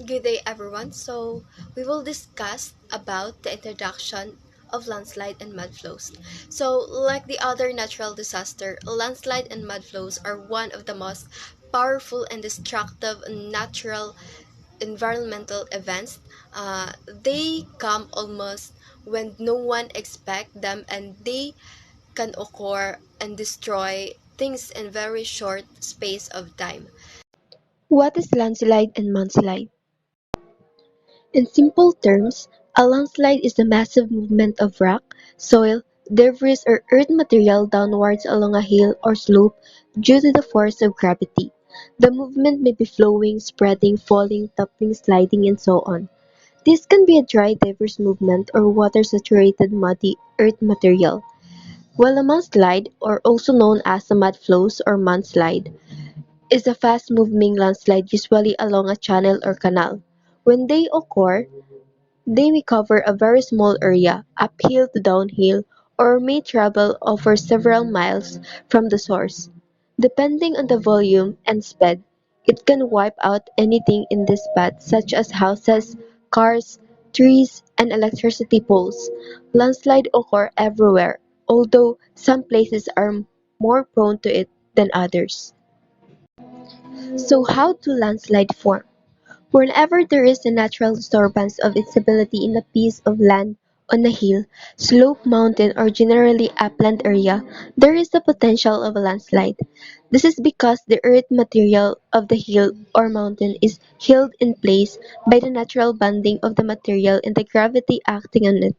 Good day everyone. We will discuss about the introduction of landslide and mud flows. Like the other natural disaster, landslide and mud flows are one of the most powerful and destructive natural environmental events. They come almost when no one expects them, and they can occur and destroy things in very short space of time. What is landslide and mudslide? In simple terms, a landslide is the massive movement of rock, soil, debris or earth material downwards along a hill or slope due to the force of gravity. The movement may be flowing, spreading, falling, toppling, sliding, and so on. This can be a dry diverse movement or water-saturated muddy earth material, while a mudslide, or also known as a mud flows or mudslide, is a fast-moving landslide usually along a channel or canal. When they occur, they may cover a very small area, uphill to downhill, or may travel over several miles from the source. Depending on the volume and speed, it can wipe out anything in this path such as houses, cars, trees, and electricity poles. Landslides occur everywhere, although some places are more prone to it than others. So how do landslides form? Whenever there is a natural disturbance of instability in a piece of land on a hill, slope, mountain, or generally upland area, there is the potential of a landslide. This is because the earth material of the hill or mountain is held in place by the natural bonding of the material and the gravity acting on it.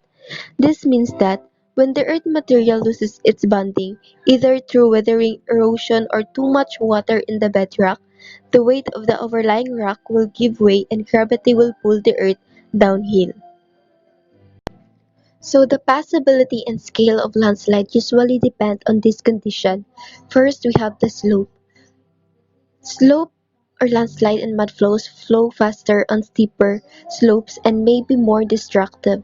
This means that when the earth material loses its bonding, either through weathering, erosion, or too much water in the bedrock, the weight of the overlying rock will give way and gravity will pull the earth downhill. So the possibility and scale of landslide usually depend on this condition. First, we have the slope. Slope or landslide and mudflows flow faster on steeper slopes and may be more destructive.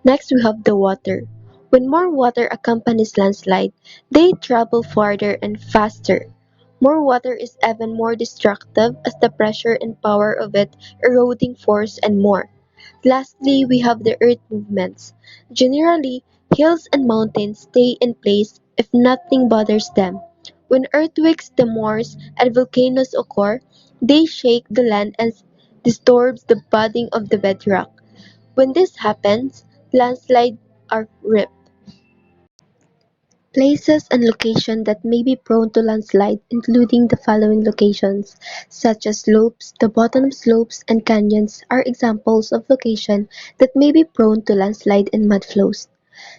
Next, we have the water. When more water accompanies landslide, they travel farther and faster. More water is even more destructive as the pressure and power of it eroding force and more. Lastly, we have the earth movements. Generally, hills and mountains stay in place if nothing bothers them. When earthquakes, tremors, and volcanoes occur, they shake the land and disturbs the budding of the bedrock. When this happens, landslides are ripped. Places and locations that may be prone to landslide including the following locations, such as slopes, the bottom slopes, and canyons are examples of locations that may be prone to landslide and mudflows.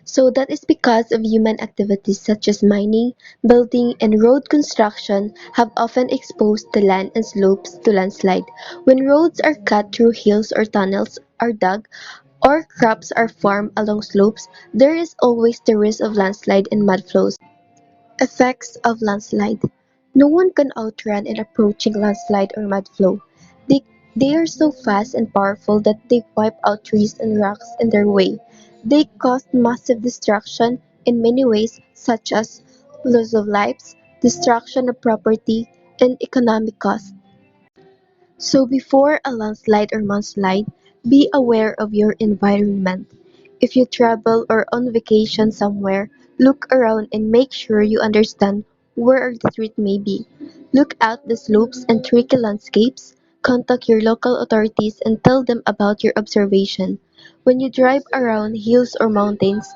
So that is because of human activities such as mining, building, and road construction have often exposed the land and slopes to landslide. When roads are cut through hills or tunnels are dug, or crops are farmed along slopes, there is always the risk of landslide and mudflows. Effects of landslide. No one can outrun an approaching landslide or mudflow. They, they are so fast and powerful that they wipe out trees and rocks in their way. They cause massive destruction in many ways, such as loss of lives, destruction of property, and economic cost. So before a landslide or mudslide, be aware of your environment. If you travel or on vacation somewhere, look around and make sure you understand where the threat may be. Look out the slopes and tricky landscapes. Contact your local authorities and tell them about your observation. When you drive around hills or mountains,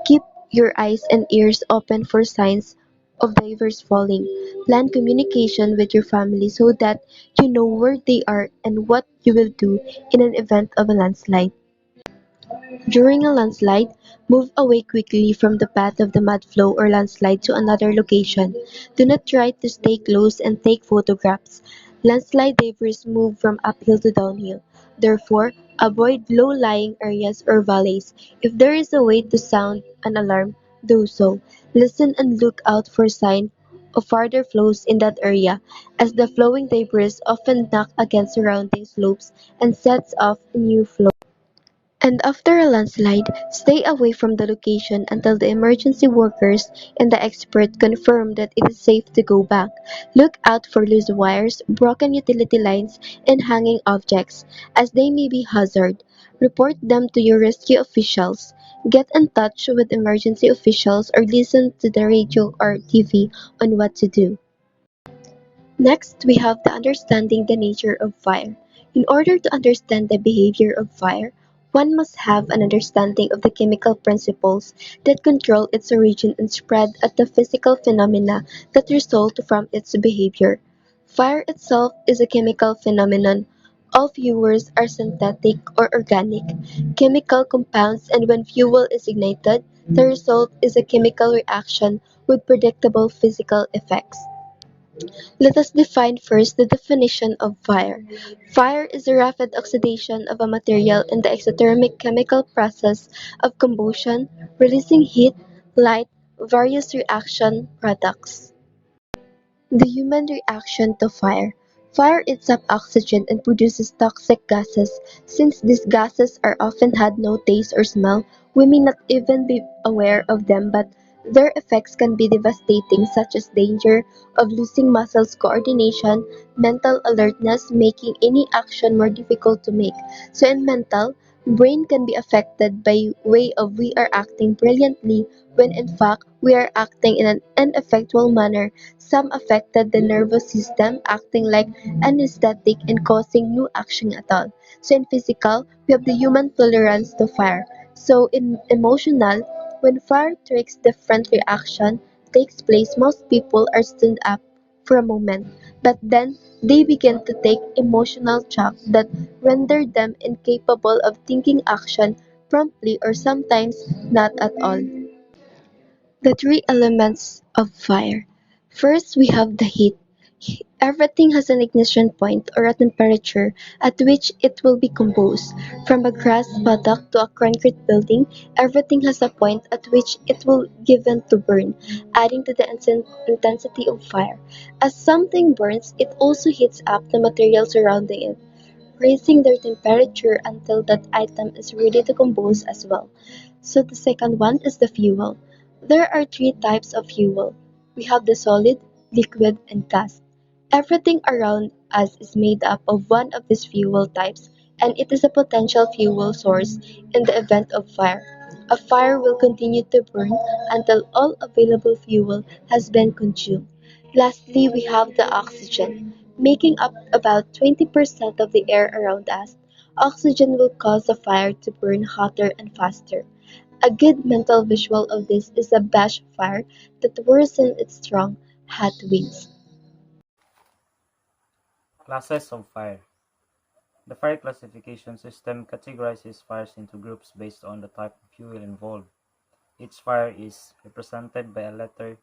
keep your eyes and ears open for signs of divers falling. Plan communication with your family so that you know where they are and what you will do in an event of a landslide. During a landslide, move away quickly from the path of the mudflow or landslide to another location. Do not try to stay close and take photographs. Landslide debris move from uphill to downhill. Therefore, avoid low-lying areas or valleys. If there is a way to sound an alarm, do so. Listen and look out for signs of further flows in that area, as the flowing debris often knock against surrounding slopes and sets off new flow. And after a landslide, stay away from the location until the emergency workers and the expert confirm that it is safe to go back. Look out for loose wires, broken utility lines, and hanging objects, as they may be hazard. Report them to your rescue officials. Get in touch with emergency officials or listen to the radio or TV on what to do. Next, we have the understanding the nature of fire. In order to understand the behavior of fire, one must have an understanding of the chemical principles that control its origin and spread at the physical phenomena that result from its behavior. Fire itself is a chemical phenomenon. All fuels are synthetic or organic chemical compounds, and when fuel is ignited, the result is a chemical reaction with predictable physical effects. Let us define first the definition of fire. Fire is the rapid oxidation of a material in the exothermic chemical process of combustion, releasing heat, light, various reaction products. The human reaction to fire. Fire eats up oxygen and produces toxic gases. Since these gases are often had no taste or smell, we may not even be aware of them, but their effects can be devastating, such as danger of losing muscles coordination, mental alertness, making any action more difficult to make. So in mental, brain can be affected by way of we are acting brilliantly when in fact we are acting in an ineffectual manner. Some affected the nervous system, acting like anesthetic and causing no action at all. So in physical, we have the human tolerance to fire. So in emotional, when fire triggers different reaction takes place, most people are stunned up for a moment, but then they begin to take emotional shock that render them incapable of taking action promptly or sometimes not at all. The three elements of fire. First, we have the heat. Everything has an ignition point or a temperature at which it will be composed. From a grass paddock to a concrete building, everything has a point at which it will given to burn, adding to the intensity of fire. As something burns, it also heats up the material surrounding it, raising their temperature until that item is ready to combust as well. So the second one is the fuel. There are three types of fuel. We have the solid, liquid, and gas. Everything around us is made up of one of these fuel types, and it is a potential fuel source in the event of fire. A fire will continue to burn until all available fuel has been consumed. Lastly, we have the oxygen. Making up about 20% of the air around us, oxygen will cause the fire to burn hotter and faster. A good mental visual of this is a bash fire that worsens its strong, hot winds. Classes of fire. The fire classification system categorizes fires into groups based on the type of fuel involved. Each fire is represented by a letter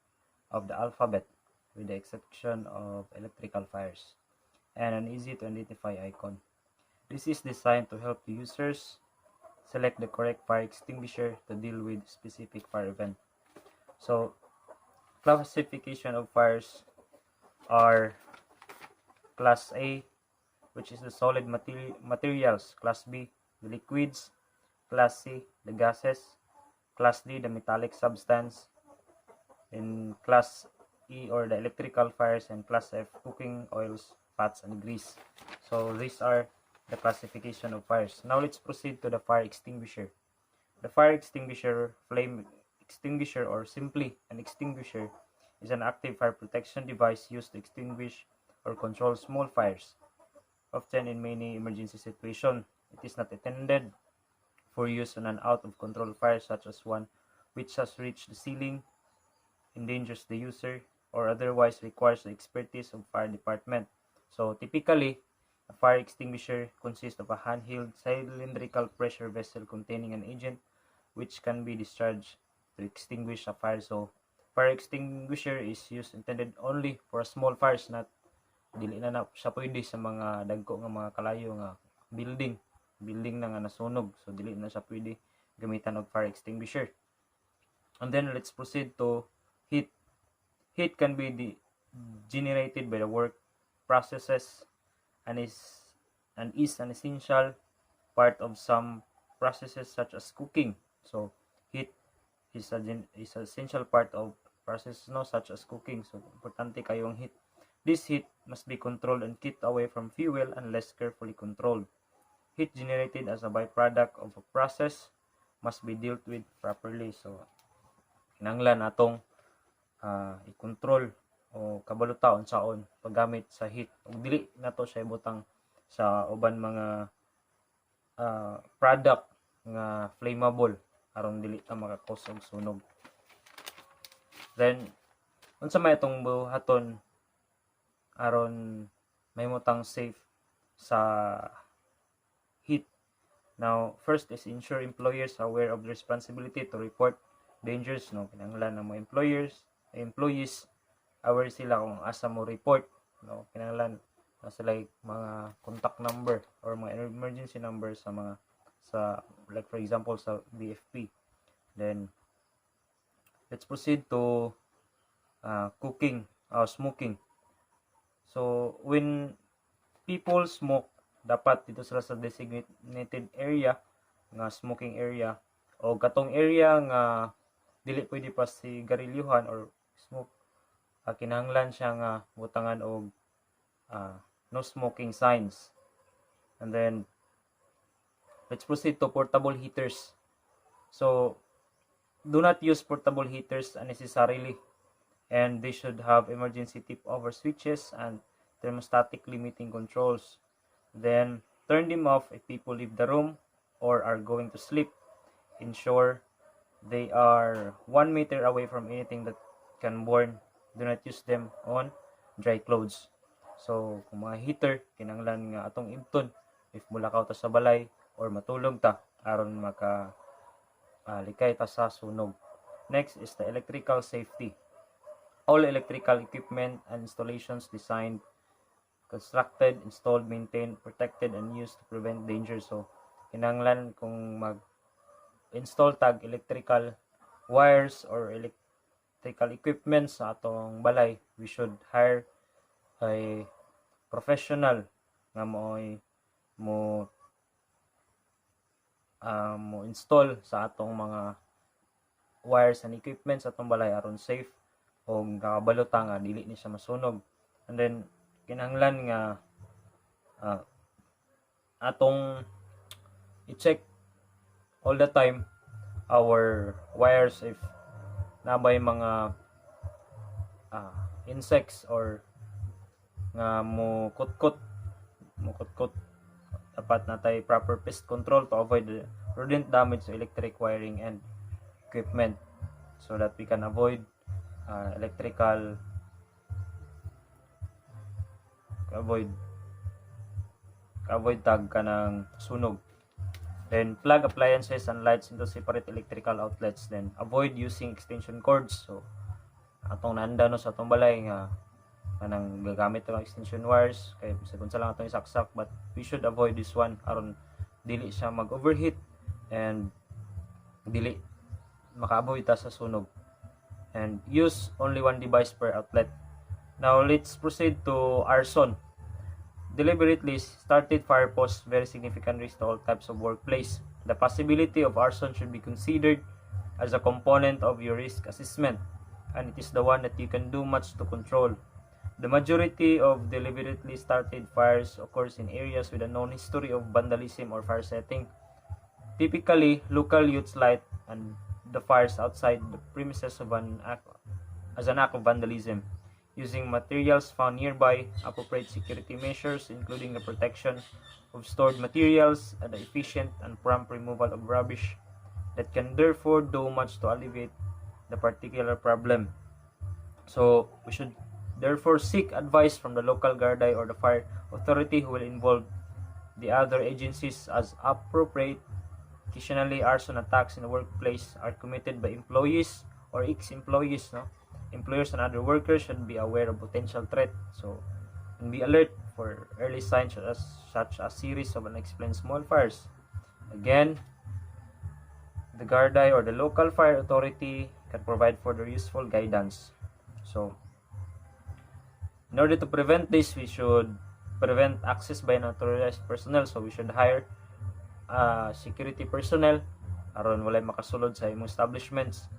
of the alphabet, with the exception of electrical fires, and an easy to identify icon. This is designed to help the users select the correct fire extinguisher to deal with specific fire event. So, classification of fires are Class A, which is the solid materials, Class B, the liquids, Class C, the gases, Class D, the metallic substance, in Class E or the electrical fires, and Class F, cooking oils, fats, and grease. So these are the classification of fires. Now let's proceed to the fire extinguisher. The fire extinguisher, flame extinguisher, or simply an extinguisher, is an active fire protection device used to extinguish or control small fires. Often in many emergency situations, it is not intended for use on an out-of-control fire such as one which has reached the ceiling, endangers the user, or otherwise requires the expertise of fire department. So typically, a fire extinguisher consists of a handheld cylindrical pressure vessel containing an agent which can be discharged to extinguish a fire. So fire extinguisher is used intended only for small fires, not dili na siya pwede sa mga dagko nga mga kalayo nga building na nga nasunog, so dili na siya pwede gamitan og fire extinguisher. And then let's proceed to heat. Heat can be generated by the work processes and is an essential part of some processes such as cooking. So heat is an essential part of process no such as cooking. So importante kayong heat. This heat must be controlled and kept away from fuel unless carefully controlled. Heat generated as a byproduct of a process must be dealt with properly. So kinahanglan atong i-control o kabaluta unsaon paggamit sa heat ug dili nato siya ibutang sa uban mga product nga flammable aron dili ta maka-cause og sunog. Then unsa may itong buhaton aron mahimutang safe sa heat. Now, first is ensure employers are aware of the responsibility to report dangers. No, kinahanglan ng mga employees aware sila kung asa mo report. No, kinahanglan na sila mga contact number or mga emergency number sa like for example sa BFP. Then let's proceed to smoking. So when people smoke, dapat dito sila sa designated area nga smoking area o katong area nga dili pwede pa sigarilyuhan or smoke. Kinahanglan siya nga butangan og no smoking signs. And then let's proceed to portable heaters. So do not use portable heaters unnecessarily, and they should have emergency tip over switches and thermostatic limiting controls. Then turn them off if people leave the room or are going to sleep. Ensure they are 1 meter away from anything that can burn. Do not use them on dry clothes. So kung mga heater, kinahanglan nga atong ibton if mulakaw ta sa balay or matulog ta aron likay ta sa sunog. Next is the electrical safety. All electrical equipment and installations designed, constructed, installed, maintained, protected, and used to prevent danger. So kinahanglan kung mag-install tag electrical wires or electrical equipment sa atong balay, we should hire a professional nga mo install sa atong mga wires and equipment sa atong balay aron safe o kakabalota nga dili ni siya masunog. And then kinahanglan nga atong i-check all the time our wires if nabay mga insects or nga mo kutkot dapat natay proper pest control to avoid the rodent damage to electric wiring and equipment so that we can avoid avoid tag ka ng sunog. Then plug appliances and lights into separate electrical outlets. Then avoid using extension cords. So atong nanda no sa atong balay nga kanang gagamit ng extension wires kay sa kunsa lang atong isaksak, but we should avoid this one aron dili siya mag-overheat and dili makaavoid ta sa sunog. And use only one device per outlet. Now let's proceed to arson. Deliberately started fire pose very significant risk to all types of workplace. The possibility of arson should be considered as a component of your risk assessment, and it is the one that you can do much to control. The majority of deliberately started fires occurs in areas with a known history of vandalism or fire setting. Typically, local youths light and the fires outside the premises as an act of vandalism, using materials found nearby, appropriate security measures including the protection of stored materials and the efficient and prompt removal of rubbish that can therefore do much to alleviate the particular problem. So we should therefore seek advice from the local guarday or the fire authority who will involve the other agencies as appropriate. Occasionally, arson attacks in the workplace are committed by employees or ex-employees. Employers and other workers should be aware of potential threat, so and be alert for early signs such as series of unexplained small fires. Again, the guarday or the local fire authority can provide further useful guidance. So in order to prevent this, we should prevent access by unauthorized personnel. So we should hire security personnel aron walay makasulod sa imong establishments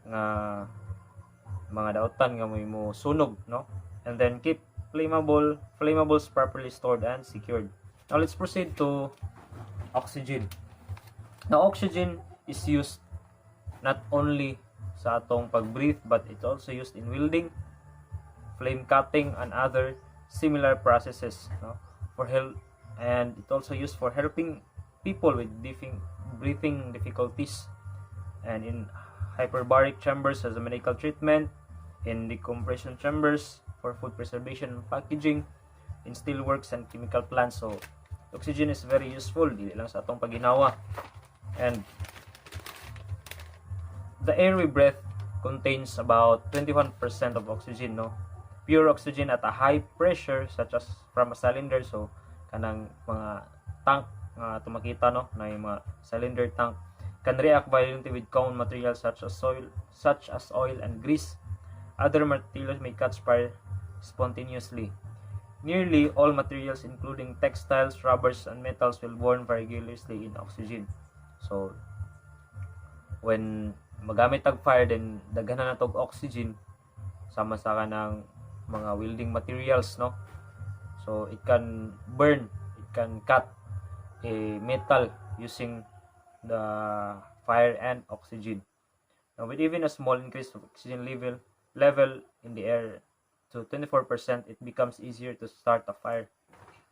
nga mga daotan nga mo sunog, no? And then keep flammables properly stored and secured. Now let's proceed to oxygen. Now oxygen is used not only sa atong pag-breathe but it's also used in welding, flame cutting and other similar processes, no? For help, and it also used for helping people with breathing difficulties, and in hyperbaric chambers as a medical treatment, in decompression chambers for food preservation and packaging, in steelworks and chemical plants. So oxygen is very useful dili lang sa atong paginawa. And the air we breathe contains about 21% of oxygen, no? Pure oxygen at a high pressure such as from a cylinder, so kanang mga tank nga tumakita, no, na yung mga cylinder tank can react violently with common materials such as oil and grease. Other materials may catch fire spontaneously. Nearly all materials including textiles, rubbers and metals will burn vigorously in oxygen. So when magamit tag fire, then daghanan na tog oxygen sama sa kanang mga welding materials, no? So it can burn, it can cut a metal using the fire and oxygen. Now with even a small increase of oxygen level in the air to 24%, it becomes easier to start a fire,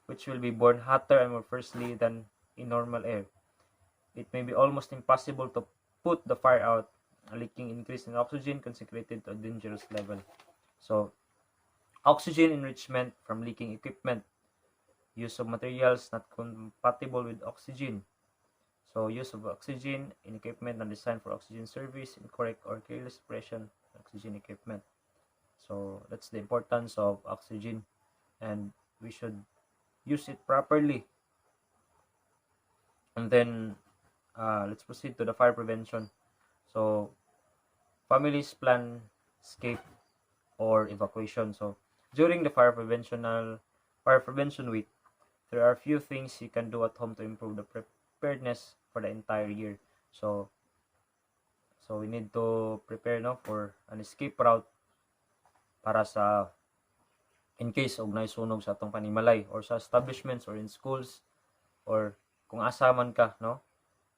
which will be burn hotter and more fiercely than in normal air. It may be almost impossible to put the fire out. A leaking increase in oxygen consecrated to a dangerous level. So oxygen enrichment from leaking equipment, use of materials not compatible with oxygen. So use of oxygen in equipment not designed for oxygen service, incorrect or careless operation of oxygen equipment. So that's the importance of oxygen, and we should use it properly. And then let's proceed to the fire prevention. So families plan escape or evacuation. So during the fire prevention week, there are a few things you can do at home to improve the preparedness for the entire year. So we need to prepare, no, for an escape route para sa in case og naisunog sa atong panimalay or sa establishments or in schools or kung asa man ka, no.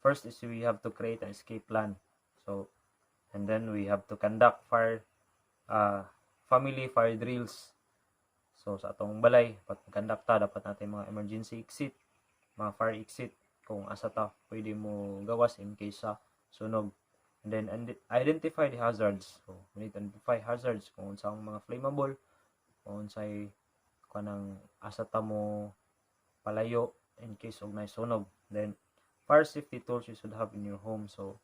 First is we have to create an escape plan. So and then we have to conduct family fire drills. So sa atong balay pag conduct dapat natin mga emergency exit, mga fire exit kung asa ta pwede mo gawas in case sa sunog. And then identify the hazards. So we need to identify hazards kung unsang mga flammable, kung unsay kanang asa ta mo palayo in case og naisunog. Then fire safety tools you should have in your home. So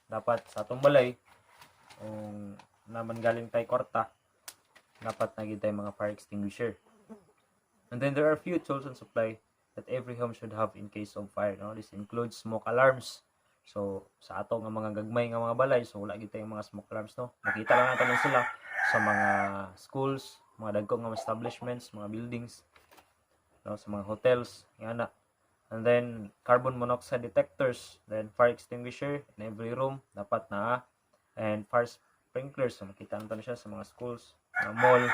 dapat sa atong balay kung naman galing tay kwarta, dapat na gid tay mga fire extinguisher. And then there are few tools and supply that every home should have in case of fire, no? This includes smoke alarms. So sa ato nga mga gagmay nga mga balay, so wala gid tay mga smoke alarms, no? Nakita lang natin sila sa mga schools, mga dagko nga establishments, mga buildings, no, sa mga hotels, ngana. And then carbon monoxide detectors, then fire extinguisher in every room dapat na, and fire sprinklers. So makita natin siya sa mga schools, mga mall,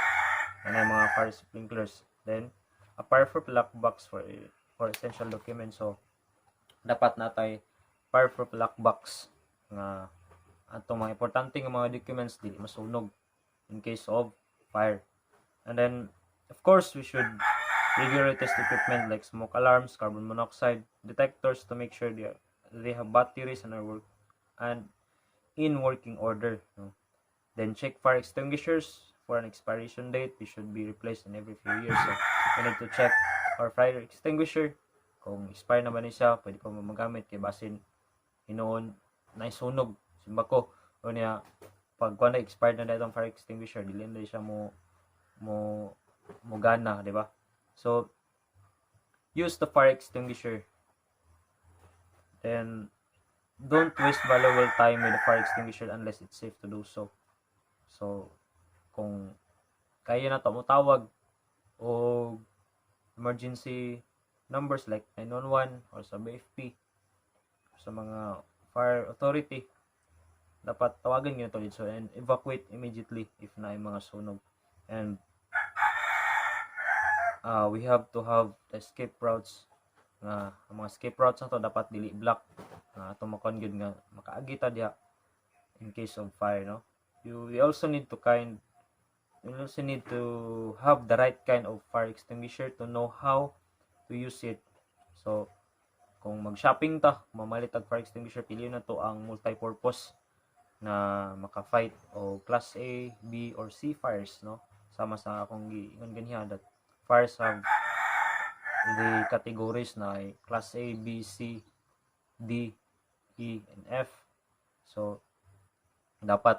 mga fire sprinklers. Then a fireproof lockbox for essential documents. So dapat natay fireproof lockbox nga atong mga importante nga mga documents dili masunog in case of fire. And then of course we should regularly test equipment like smoke alarms, carbon monoxide detectors to make sure they have batteries and in working order, no? Then check fire extinguishers for an expiration date. They should be replaced in every few years. So we need to check our fire extinguisher kung expire na ba ni siya, pwede pa magamit kay basin hinoon na isunog simbako o niya pag kuan na expired na datong fire extinguisher dili na siya mo gana, di ba? So use the fire extinguisher. Then don't waste valuable time with the fire extinguisher unless it's safe to do so. So kung kaya na to mo tawag o emergency numbers like 911 or sa BFP, sa mga fire authority, dapat tawagan nyo ito dito and evacuate immediately if na mga sunog. And we have to have the escape routes. Ang mga escape routes na to dapat dili block ato makon gyud nga makaagita diha in case of fire, no. We also need to have the right kind of fire extinguisher to know how to use it. So kung mag-shopping ta, mamalit og fire extinguisher, pili na to ang multi-purpose na maka-fight o class A, B or C fires, no. Sama sa akong giingon ganiha that fires have the categories na class A, B, C, D, E, and F. So dapat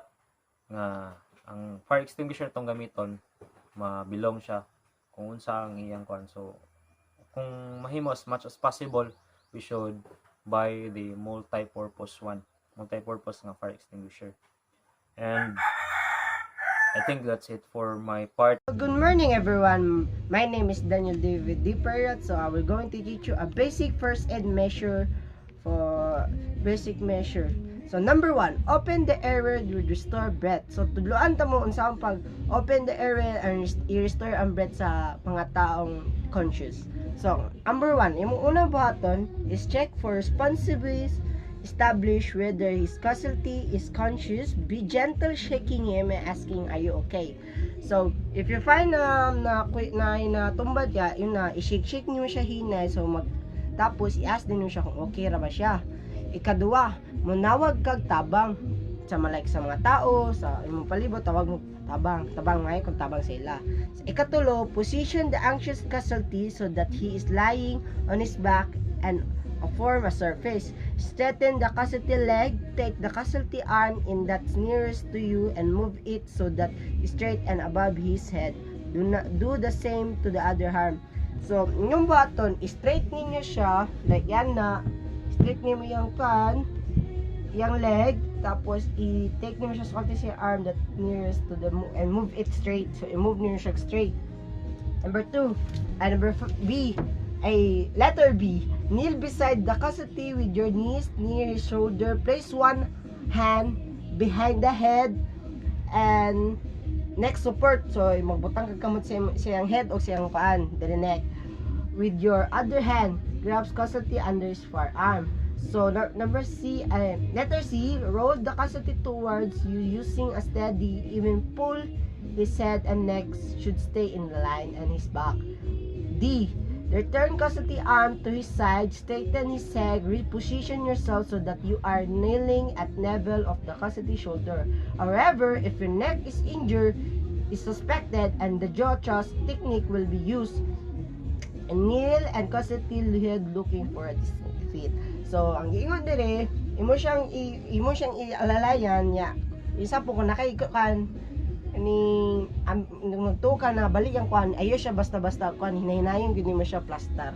nga ang fire extinguisher tong gamiton mabilong siya kung unsa ang iyang kwan. So kung mahimo as much as possible, we should buy the multi-purpose nga fire extinguisher. And I think that's it for my part. Good morning everyone. My name is Daniel David D. Perrot. So I will going to teach you a basic first aid measure for basic measure. So number 1, open the airway to restore breath. So tudloan ta mo unsang pag open the airway and i-restore ang breath sa mga taong conscious. So number 1, imong unang buhaton is check for responsibilities, establish whether his casualty is conscious, be gentle shaking him and asking, are you okay? So, if you find na tumbad ya, yun na, i-shake niyo siya hinay, so tapos i-ask din niyo siya kung okay ra ba siya. Ikadua, manawag kag tabang sa mga tao, sa imong palibot, tawag mo tabang ngay kung tabang sila. So, ikatulo, position the anxious casualty so that he is lying on his back and form a surface. Straighten the casualty leg, take the casualty arm in that's nearest to you and move it so that straight and above his head. Do the same to the other arm. So, yung button, straight niyo siya, like yan na, straight niyo yung yung leg, tapos i-take niyo siya sa casualty arm that nearest to the and move it straight. So, i-move niyo siya straight. Number 2, number B, letter B, kneel beside the casualty with your knees near his shoulder. Place one hand behind the head and neck support. So, magbutang kakamot siyang head o siyang paan, the neck. With your other hand, grabs casualty under his forearm. So, number C, letter C, roll the casualty towards you using a steady, even pull his head and neck should stay in the line and his back. D, return casualty arm to his side, straighten his head, reposition yourself so that you are kneeling at level of the casualty shoulder. However, if your neck is injured, is suspected, and the jaw thrust technique will be used, kneel and casualty head looking for a feet. So, ang giingon dire, imo siyang ialalayan niya. Isa po kung nakaikan ni nagtuka na balik ang kuan, ayo siya basta-basta kuan, hinahinayon gid mo siya plaster.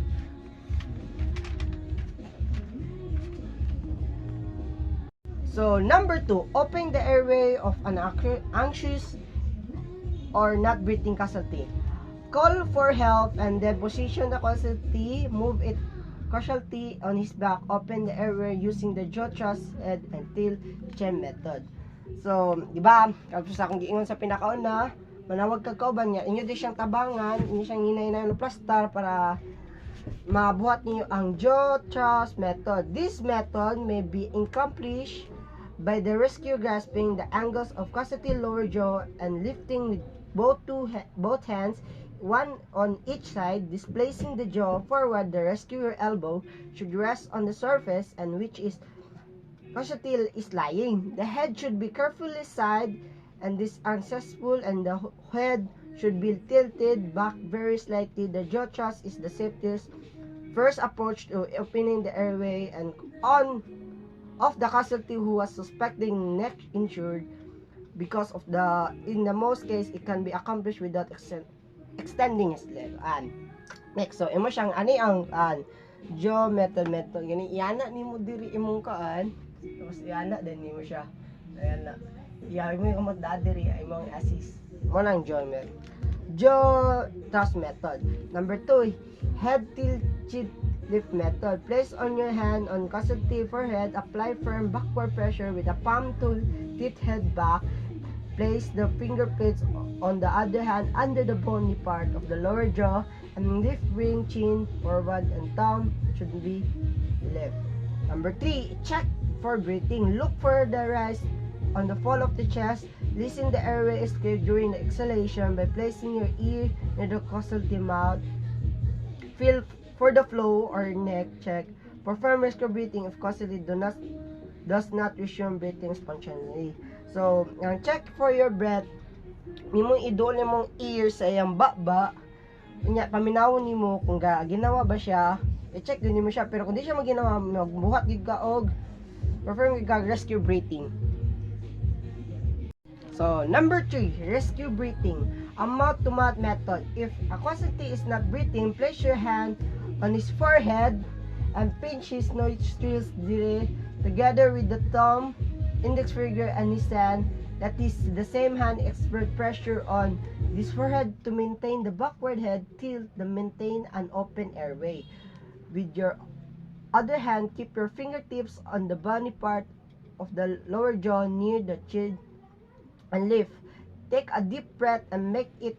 So number 2, open the airway of an anxious or not breathing casualty. Call for help and then position the casualty, move it casualty on his back, open the airway using the jaw thrust head until chin method. So, di ba? Kapag sa akong giingon sa pinakauna, manawag kag kauban niya, inyo di siyang tabangan, inyo siyang hinay-hinay ng plaster para mabuhat niyo ang jaw thrust method. This method may be accomplished by the rescuer grasping the angles of casualty lower jaw and lifting with both hands, one on each side, displacing the jaw forward. The rescuer elbow should rest on the surface and which is casualty is lying. The head should be carefully side and this unsuccessful and the head should be tilted back very slightly. The jaw thrust is the safest first approach to opening the airway and on of the casualty who was suspecting neck injured because of in the most case it can be accomplished without extending his leg. Next, so imo siyang ang jaw method gani iana nimo diri imong kaan. Tapos iana din mo siya. Ayan na. Iyaw mo yung magdadiri ay mong assist. Mo lang jaw thrust method. Number 2, head lift method. Place on your hand on causative forehead. Apply firm backward pressure with a palm to tilt head back. Place the fingertips on the other hand under the bony part of the lower jaw and lift, bring chin forward and thumb should be left. Number 3, check for breathing. Look for the rise on the fall of the chest. Listen the airway is clear during the exhalation by placing your ear near the causative mouth. Feel for the flow or neck check. Perform rescue breathing if causative does not resume breathing spontaneously. So, ang check for your breath, nimong idole mong ear sa iyang baba. Nya paminawon nimo kung ginawa ba siya, i-check din nimo siya, pero kung di siya maginawa, magbuhat gid ka og perform gid ka rescue breathing. So, number 3, rescue breathing. A mouth-to-mouth method. If a causative is not breathing, place your hand on his forehead and pinch his nostrils together with the thumb, index finger, and his hand. That is, the same hand exert pressure on this forehead to maintain the backward head tilt to maintain an open airway. With your other hand, keep your fingertips on the bony part of the lower jaw near the chin and lift. Take a deep breath and make it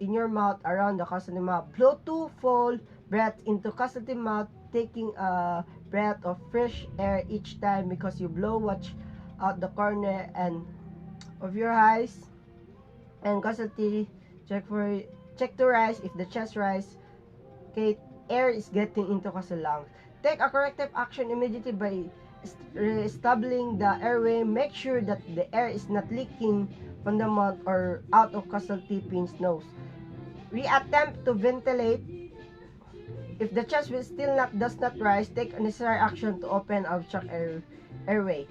in your mouth around the causative mouth. Blow 2 full breaths into causative mouth, taking a breath of fresh air each time because you blow. Watch out the corner and of your eyes. And causative, check to rise if the chest rise. Okay, air is getting into causative lungs. Take a corrective action immediately by establishing the airway. Make sure that the air is not leaking from the mouth or out of causative pin's nose. Attempt to ventilate. If the chest will still does not rise, take necessary action to open obstruct airway.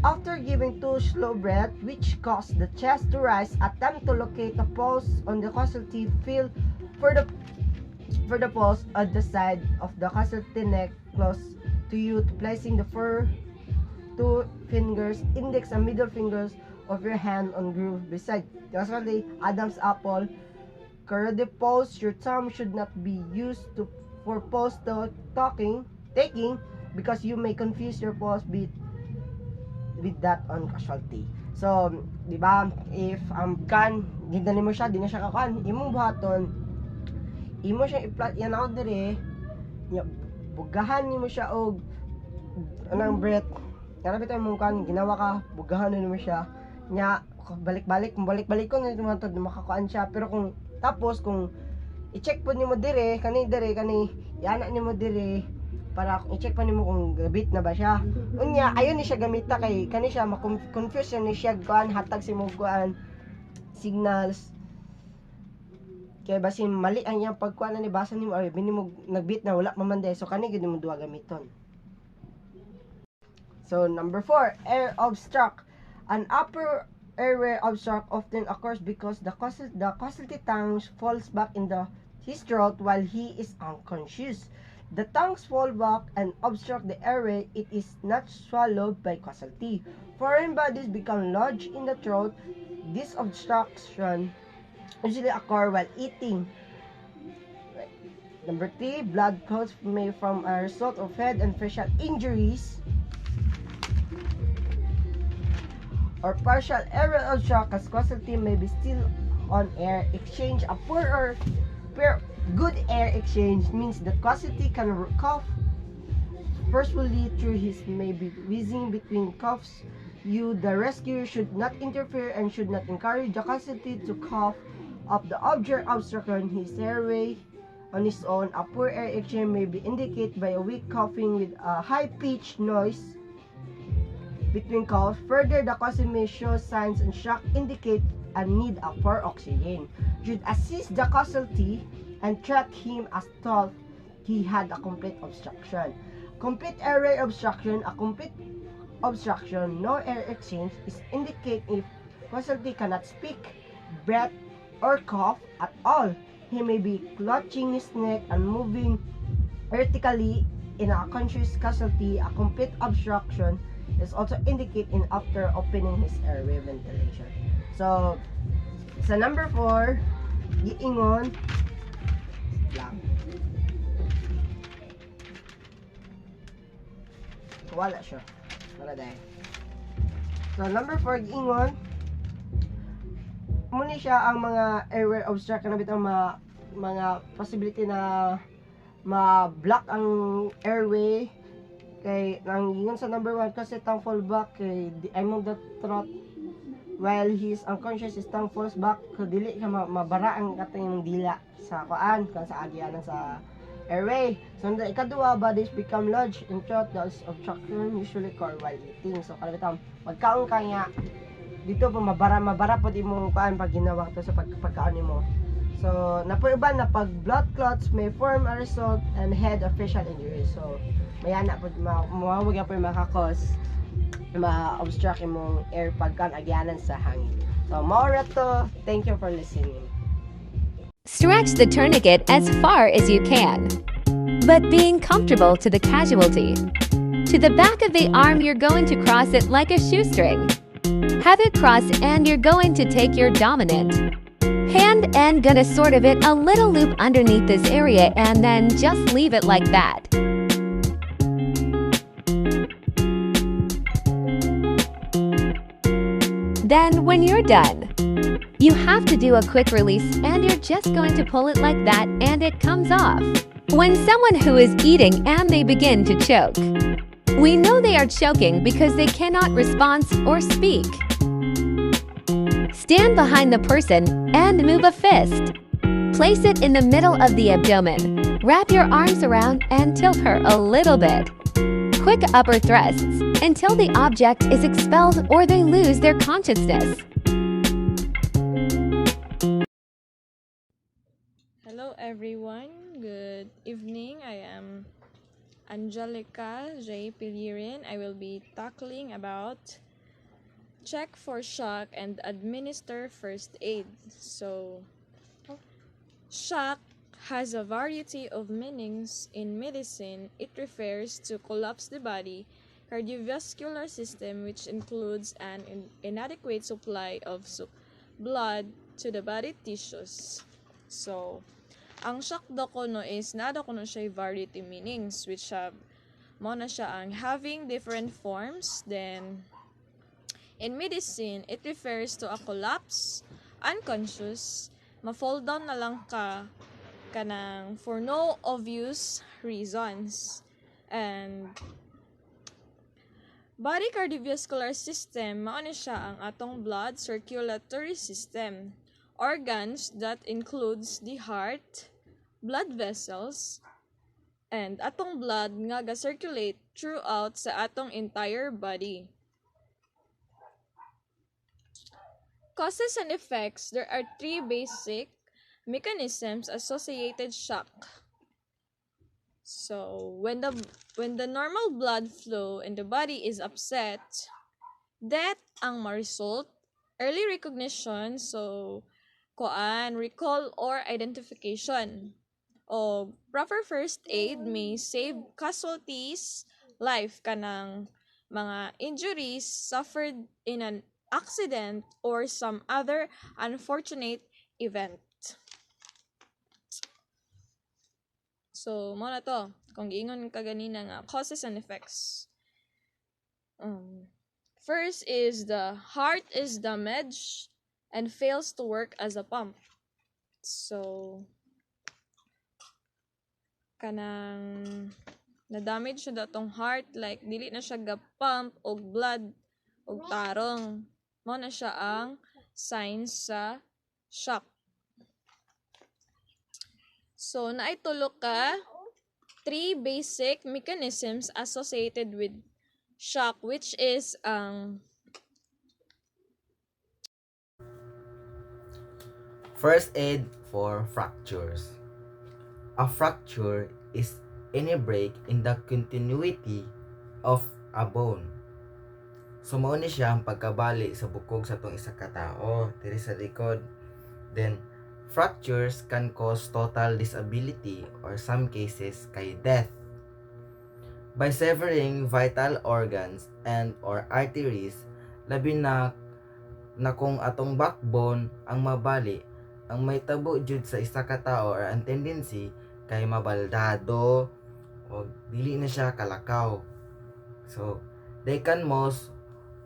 After giving 2 slow breaths, which cause the chest to rise, attempt to locate a pulse on the causative. Feel for the pulse at the side of the causative neck close to you, placing the 2 fingers, index and middle fingers of your hand on groove beside causative Adam's apple. Cardiac pulse. Your thumb should not be used for pulse taking because you may confuse your pulse beat with that on causality. So, di ba, if gindanin mo siya, di na siya kakan, imong buhaton, imo siya i-flat yan out dire, bugahan mo siya og anang breath. Kana bitaw mong ginawa ka, bugahan mo siya. Nya balik-balik ko na tumatod makakuan siya. Pero kung i-check po nimo dire, kani yana nimo dire para i-check pa nimo kung gabit na ba siya. Unya ayon ni siya gamita kay kani siya ma-confuse ni siya kuan hatag si mo kuan signals. Kaya basin mali ang iyang pagkuan ni basa nimo ay binimo nagbit na wala mamande. So kani gid mo duha gamiton. So number 4, air obstruct. An upper airway obstruct often occurs because the causative tongue falls back in his throat while he is unconscious. The tongues fall back and obstruct the airway. It is not swallowed by causality. Foreign bodies become lodged in the throat. This obstruction usually occur while eating. Number 3, blood clots may from a result of head and facial injuries or partial airway obstruction as causality may be still on air exchange. A poor or good air exchange means that causality can cough forcefully through his may be wheezing between coughs. The rescuer should not interfere and should not encourage the causality to cough up the object obstruction his airway on his own. A poor air exchange may be indicated by a weak coughing with a high-pitched noise between coughs. Further, the causality may show signs and shock indicate a need for oxygen. Should assist the causality and treat him as though he had a complete obstruction. Complete airway obstruction. A complete obstruction, no air exchange, is indicate if causality cannot speak, breathe, or cough at all. He may be clutching his neck and moving vertically in a conscious causality. A complete obstruction is also indicated in after opening his airway ventilation. So, sa number 4, giingon lang. wala siya. Wala dahil. So, number 4, giingon, muna siya ang mga airway obstruction na bitang mga possibility na ma-block ang airway kay nang ingon sa number 1 kasi tang fall back kay among the throat while he's unconscious is tang falls back so dili ka mabara ang kating dila sa kuan kan sa agyanan sa airway. So the ikaduha, bodies become lodged in throat. Those obstruction usually occur while eating. So kalabitang magkaon ka nga dito po mabara po imong kuan pag ginawa to sa pagkaon nimo. So napuiban na pag blood clots may form a result and head of facial injury. So mayana po mawag po makakos ma-obstruct imong air pagkan agyanan sa hangin. So more to, thank you for listening. Stretch the tourniquet as far as you can, but being comfortable to the casualty. To the back of the arm, you're going to cross it like a shoestring. Have it cross and you're going to take your dominant hand and gonna sort of it a little loop underneath this area and then just leave it like that. Then when you're done, you have to do a quick release and you're just going to pull it like that and it comes off. When someone who is eating and they begin to choke, we know they are choking because they cannot respond or speak. Stand behind the person and move a fist. Place it in the middle of the abdomen. Wrap your arms around and tilt her a little bit. Quick upper thrusts until the object is expelled or they lose their consciousness. Hello everyone, good evening. I am Angelica J. Pilirin. I will be tackling about check for shock and administer first aid. So, shock has a variety of meanings in medicine. It refers to collapse the body cardiovascular system, which includes an inadequate supply of blood to the body tissues. So, ang shock daw kuno is nada kuno siya variety meanings which have mo na siya ang having different forms. Then in medicine, it refers to a collapse, unconscious, ma-fall down na lang ka kanang for no obvious reasons. And body cardiovascular system, mao ni siya ang atong blood circulatory system. Organs that includes the heart, blood vessels, and atong blood nga ga-circulate throughout sa atong entire body. Causes and effects, there are 3 basic mechanisms associated shock. So, when the normal blood flow in the body is upset, death ang ma-result, early recognition, so recall or identification. O proper first aid may save casualties life kanang mga injuries suffered in an accident or some other unfortunate event. So, mo na to. Kung giingon ka ganina nga, causes and effects. First is the heart is damaged and fails to work as a pump. So, kanang na-damage siya datong heart, like, dili na siya ga-pump og blood og tarong. Mo na siya ang signs sa shock. So, naitulo ka 3 basic mechanisms associated with shock, which is first aid for fractures. A fracture is any break in the continuity of a bone. So mao ni siya ang pagkabali sa bukog sa tong isa ka tawo diri sa likod. Then fractures can cause total disability or some cases kay death. By severing vital organs and or arteries, labi na kung atong backbone ang mabali, ang may tabo jud sa isa ka tawo or ang tendency kay mabaldado o dili na siya kalakaw. So, they can most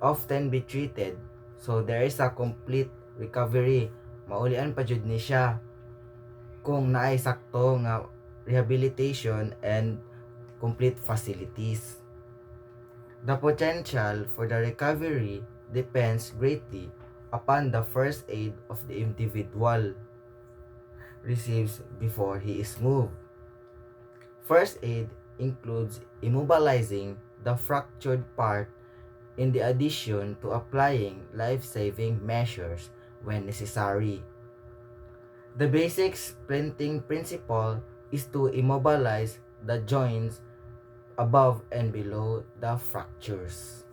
often be treated. So, there is a complete recovery. Maulian pa jud ni siya kung naay sakto nga rehabilitation and complete facilities. The potential for the recovery depends greatly upon the first aid of the individual receives before he is moved. First aid includes immobilizing the fractured part in the addition to applying life-saving measures when necessary. The basic splinting principle is to immobilize the joints above and below the fractures.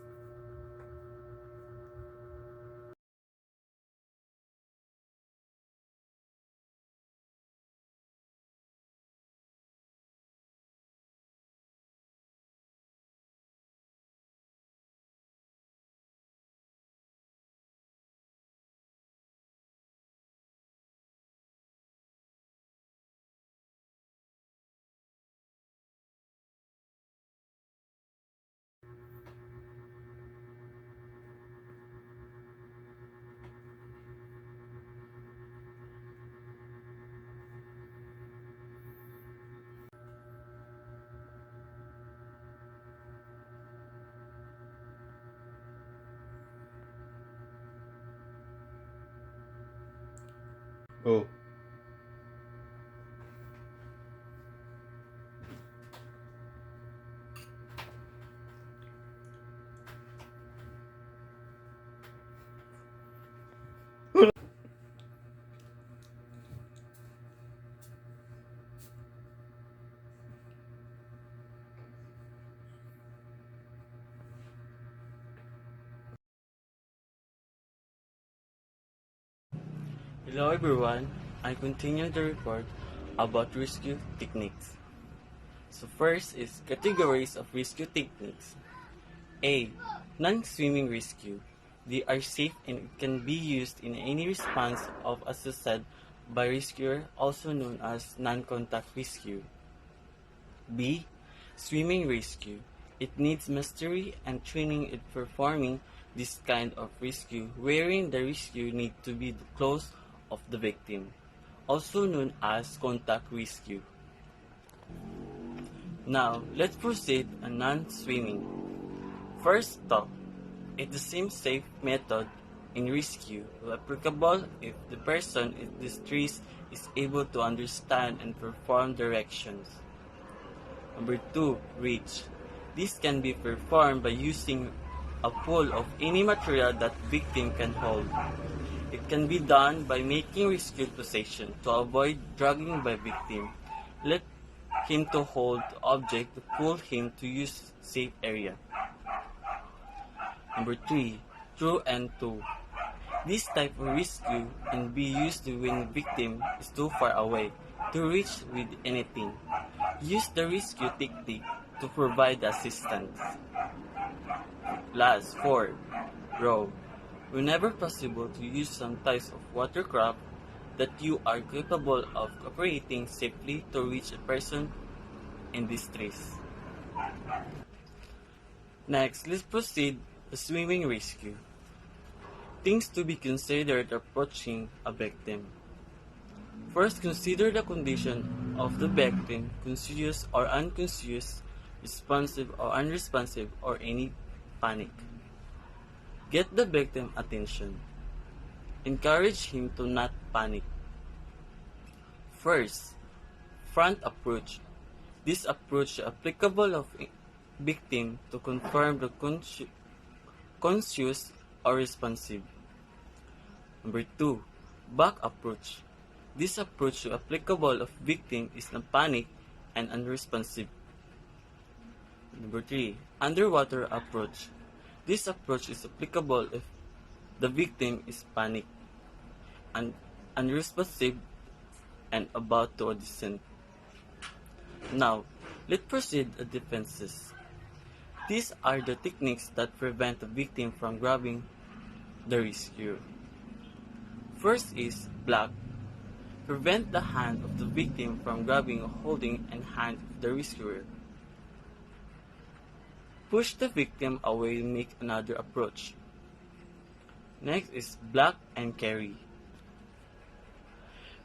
Go. Hello everyone, I continue the report about rescue techniques. So first is categories of rescue techniques. A. Non-swimming rescue. They are safe and can be used in any response of assisted by rescuer, also known as non-contact rescue. B. Swimming rescue. It needs mastery and training in performing this kind of rescue, wherein the rescue need to be close of the victim, also known as contact rescue. Now, let's proceed on non-swimming. First stop. It's the same safe method in rescue, applicable if the person in distress is able to understand and perform directions. Number 2, reach. This can be performed by using a pull of any material that victim can hold. It can be done by making rescued position to avoid dragging by victim. Let him to hold the object to pull him to use safe area. Number 3, through and to. This type of rescue can be used when victim is too far away to reach with anything. Use the rescue technique to provide assistance. Last 4, row. Whenever possible, to use some types of watercraft that you are capable of operating safely to reach a person in distress. Next, let's proceed to swimming rescue. Things to be considered approaching a victim. First, consider the condition of the victim, conscious or unconscious, responsive or unresponsive, or any panic. Get the victim attention. Encourage him to not panic. First, front approach. This approach is applicable of victim to confirm the conscious or responsive. Number 2, back approach. This approach is applicable of victim is not panic and unresponsive. Number 3, underwater approach. This approach is applicable if the victim is panic and unresponsive and about to descend. Now, let's proceed to defenses. These are the techniques that prevent the victim from grabbing the rescuer. First is block. Prevent the hand of the victim from grabbing or holding and hand of the rescuer. push the victim away and make another approach. Next is block and carry.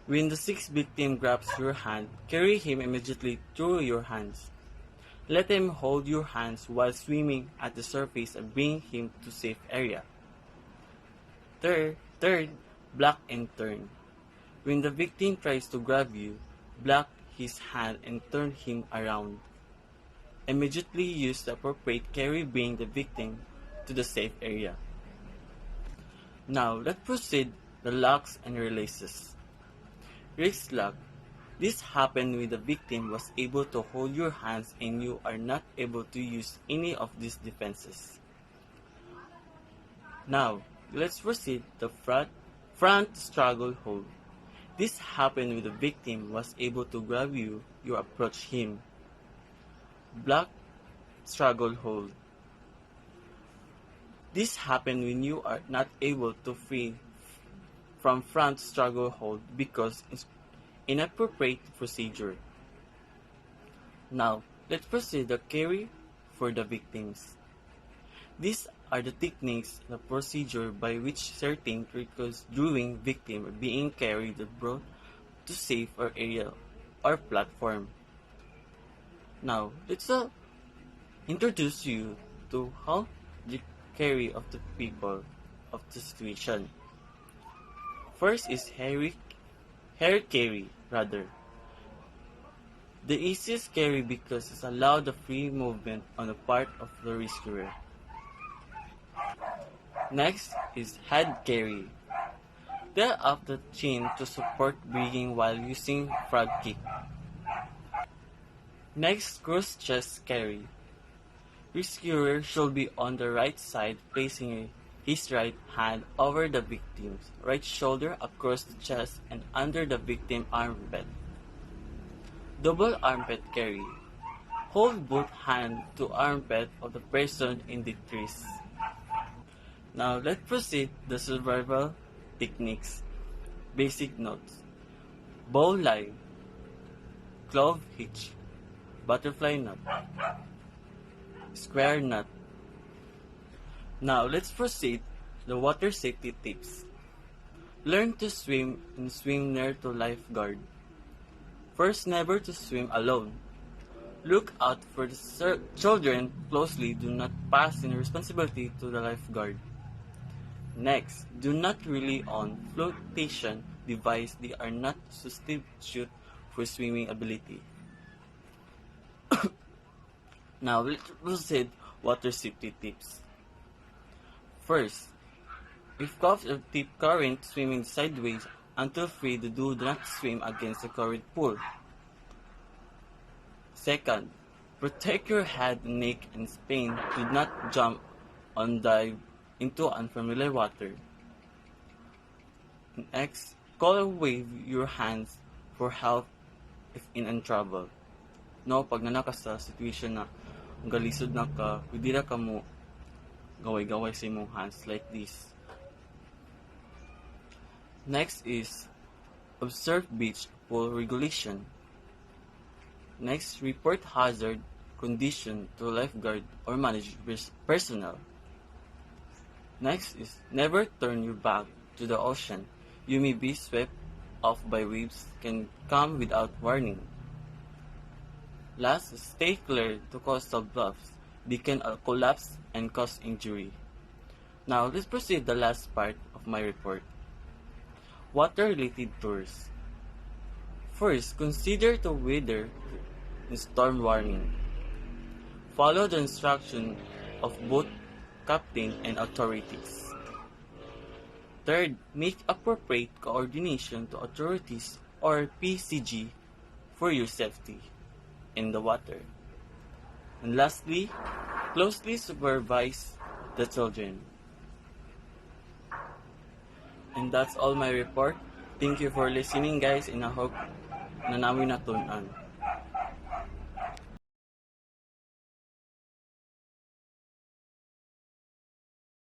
When the sixth victim grabs your hand, carry him immediately through your hands. Let him hold your hands while swimming at the surface and bring him to safe area. Third, block and turn. When the victim tries to grab you, block his hand and turn him around. Immediately use the appropriate carry, bring the victim to the safe area. Now, let's proceed the locks and releases. Wrist lock. This happened when the victim was able to hold your hands and you are not able to use any of these defenses. Now, let's proceed the front struggle hold. This happened when the victim was able to grab you, you approach him. Block struggle hold. This happened when you are not able to free from front struggle hold because it's inappropriate procedure. Now, let's proceed the carry for the victims. These are the techniques, the procedure by which certain reconstruing victim are being carried or brought to safe or area or platform. Now, let's introduce you to how the carry of the people of the situation. First is hair carry, rather. The easiest carry because it allows the free movement on the part of the rescuer. Next is head carry. They up the chin to support breathing while using frog kick. Next, cross chest carry. Rescuer should be on the right side, placing his right hand over the victim's right shoulder across the chest and under the victim armpit. Double armpit carry. Hold both hands to armpit of the person in distress. Now let's proceed the survival techniques. Basic notes. Bow line, clove hitch, butterfly knot, square knot. Now let's proceed the water safety tips. Learn to swim and swim near to lifeguard. First, never to swim alone. Look out for the children closely. Do not pass in responsibility to the lifeguard. Next, do not rely on flotation device. They are not substitute for swimming ability. Now let's proceed water safety tips. First, if caught of deep current swimming sideways until free, do not swim against the current pool. Second, protect your head, neck, and spine. Do not jump or dive into unfamiliar water. Next, call or wave your hands for help if in trouble. No, pag nanaka sa situation na galisod na ka, pwede na ka mo gaway-gaway sa imong hands like this. Next is observe beach pool regulation. Next, report hazard condition to lifeguard or manage personnel. Next is never turn your back to the ocean. You may be swept off by waves can come without warning. Last, stay clear to coastal bluffs. They can collapse and cause injury. Now, let's proceed the last part of my report. Water-related tours. First, consider the weather and storm warning. Follow the instruction of both captain and authorities. Third, make appropriate coordination to authorities or PCG for your safety in the water. And lastly, closely supervise the children. And that's all my report. Thank you for listening, guys, and I hope na namin natunan.